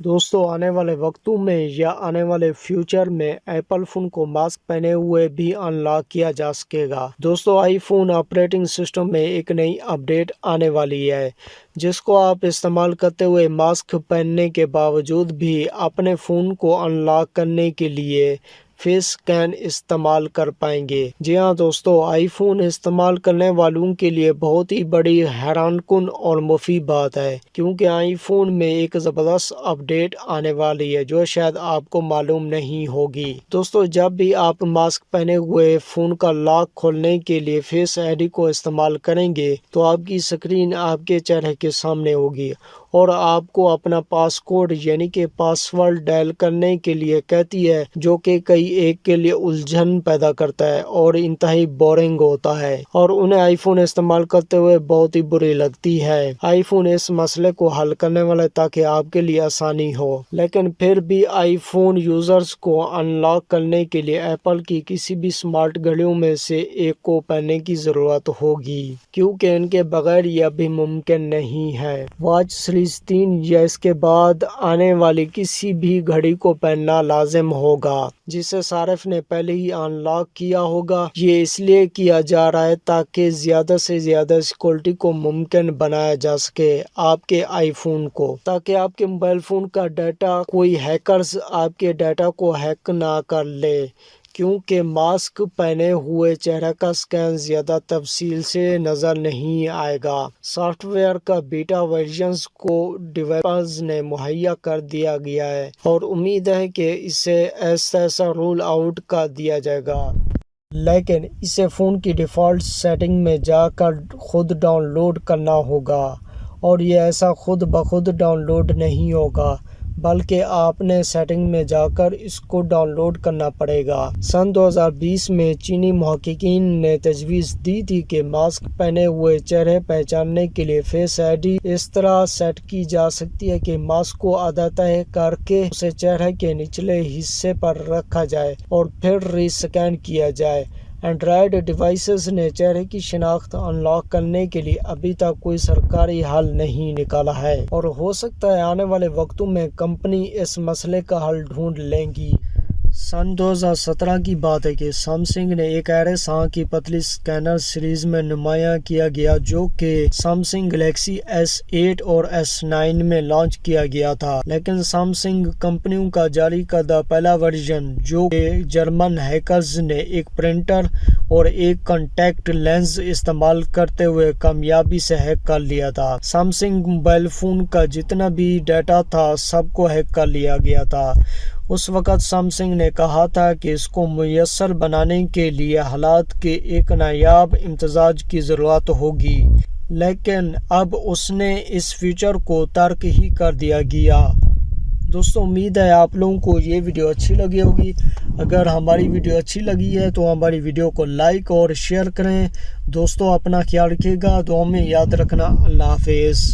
دوستوں آنے والے وقتوں میں یا آنے والے فیوچر میں ایپل فون کو ماسک پہنے ہوئے بھی انلاک کیا جا سکے گا۔ دوستوں آئی فون آپریٹنگ سسٹم میں ایک نئی اپڈیٹ آنے والی ہے جس کو آپ استعمال کرتے ہوئے ماسک پہننے کے باوجود بھی اپنے فون کو انلاک کرنے کے لیے فیس اسکین استعمال کر پائیں گے۔ جی ہاں دوستوں، آئی فون استعمال کرنے والوں کے لیے بہت ہی بڑی حیران کن اور مفید بات ہے، کیونکہ آئی فون میں ایک زبردست اپڈیٹ آنے والی ہے جو شاید آپ کو معلوم نہیں ہوگی۔ دوستوں جب بھی آپ ماسک پہنے ہوئے فون کا لاک کھولنے کے لیے فیس آئی ڈی کو استعمال کریں گے تو آپ کی اسکرین آپ کے چہرے کے سامنے ہوگی اور آپ کو اپنا پاس کوڈ یعنی کہ پاس ورڈ ڈائل کرنے کے لیے کہتی ہے، جو کہ کئی ایک کے لیے الجھن پیدا کرتا ہے اور انتہائی بورنگ ہوتا ہے اور انہیں آئی فون استعمال کرتے ہوئے بہت ہی بری لگتی ہے۔ آئی فون اس مسئلے کو حل کرنے والا ہے تاکہ آپ کے لیے آسانی ہو، لیکن پھر بھی آئی فون یوزرز کو انلاک کرنے کے لیے ایپل کی کسی بھی اسمارٹ گھڑیوں میں سے ایک کو پہننے کی ضرورت ہوگی، کیونکہ ان کے بغیر یہ ابھی ممکن نہیں ہے۔ واچ سیریز 3 یا اس کے بعد آنے والی کسی بھی گھڑی کو پہننا لازم ہوگا جسے صارف نے پہلے ہی انلاک کیا ہوگا۔ یہ اس لیے کیا جا رہا ہے تاکہ زیادہ سے زیادہ سیکورٹی کو ممکن بنایا جا سکے آپ کے آئی فون کو، تاکہ آپ کے موبائل فون کا ڈیٹا کوئی ہیکرز آپ کے ڈیٹا کو ہیک نہ کر لے، کیونکہ ماسک پہنے ہوئے چہرہ کا اسکین زیادہ تفصیل سے نظر نہیں آئے گا۔ سافٹ ویئر کا بیٹا ورژنز کو ڈیولپرز نے مہیا کر دیا گیا ہے اور امید ہے کہ اسے ایسا رول آؤٹ کر دیا جائے گا، لیکن اسے فون کی ڈیفالٹ سیٹنگ میں جا کر خود ڈاؤن لوڈ کرنا ہوگا، اور یہ ایسا خود بخود ڈاؤن لوڈ نہیں ہوگا بلکہ آپ نے سیٹنگ میں جا کر اس کو ڈاؤن لوڈ کرنا پڑے گا۔ سن 2020 میں چینی محققین نے تجویز دی تھی کہ ماسک پہنے ہوئے چہرے پہچاننے کے لیے فیس آئی ڈی اس طرح سیٹ کی جا سکتی ہے کہ ماسک کو آدھا تہہ کر کے اسے چہرے کے نچلے حصے پر رکھا جائے اور پھر ری اسکین کیا جائے۔ اینڈرائیڈ ڈیوائسز نے چہرے کی شناخت انلاک کرنے کے لیے ابھی تک کوئی سرکاری حل نہیں نکالا ہے، اور ہو سکتا ہے آنے والے وقتوں میں کمپنی اس مسئلے کا حل ڈھونڈ لے گی۔ سن 2017 کی بات ہے کہ سیمسنگ نے ایک ایرس آنکھ کی پتلی اسکینر سیریز میں نمایاں کیا گیا جو کہ سیمسنگ گلیکسی S8 اور S9 میں لانچ کیا گیا تھا، لیکن سیمسنگ کمپنیوں کا جاری کردہ پہلا ورژن جو کہ جرمن ہیکرز نے ایک پرنٹر اور ایک کانٹیکٹ لینس استعمال کرتے ہوئے کامیابی سے ہیک کر لیا تھا۔ سیمسنگ موبائل فون کا جتنا بھی ڈیٹا تھا سب کو ہیک کر لیا گیا تھا۔ اس وقت سیمسنگ نے کہا تھا کہ اس کو میسر بنانے کے لیے حالات کے ایک نایاب امتزاج کی ضرورت ہوگی، لیکن اب اس نے اس فیچر کو ترک ہی کر دیا گیا۔ دوستوں امید ہے آپ لوگوں کو یہ ویڈیو اچھی لگی ہوگی۔ اگر ہماری ویڈیو اچھی لگی ہے تو ہماری ویڈیو کو لائک اور شیئر کریں۔ دوستوں اپنا خیال رکھیے گا، دعاؤں میں یاد رکھنا۔ اللہ حافظ۔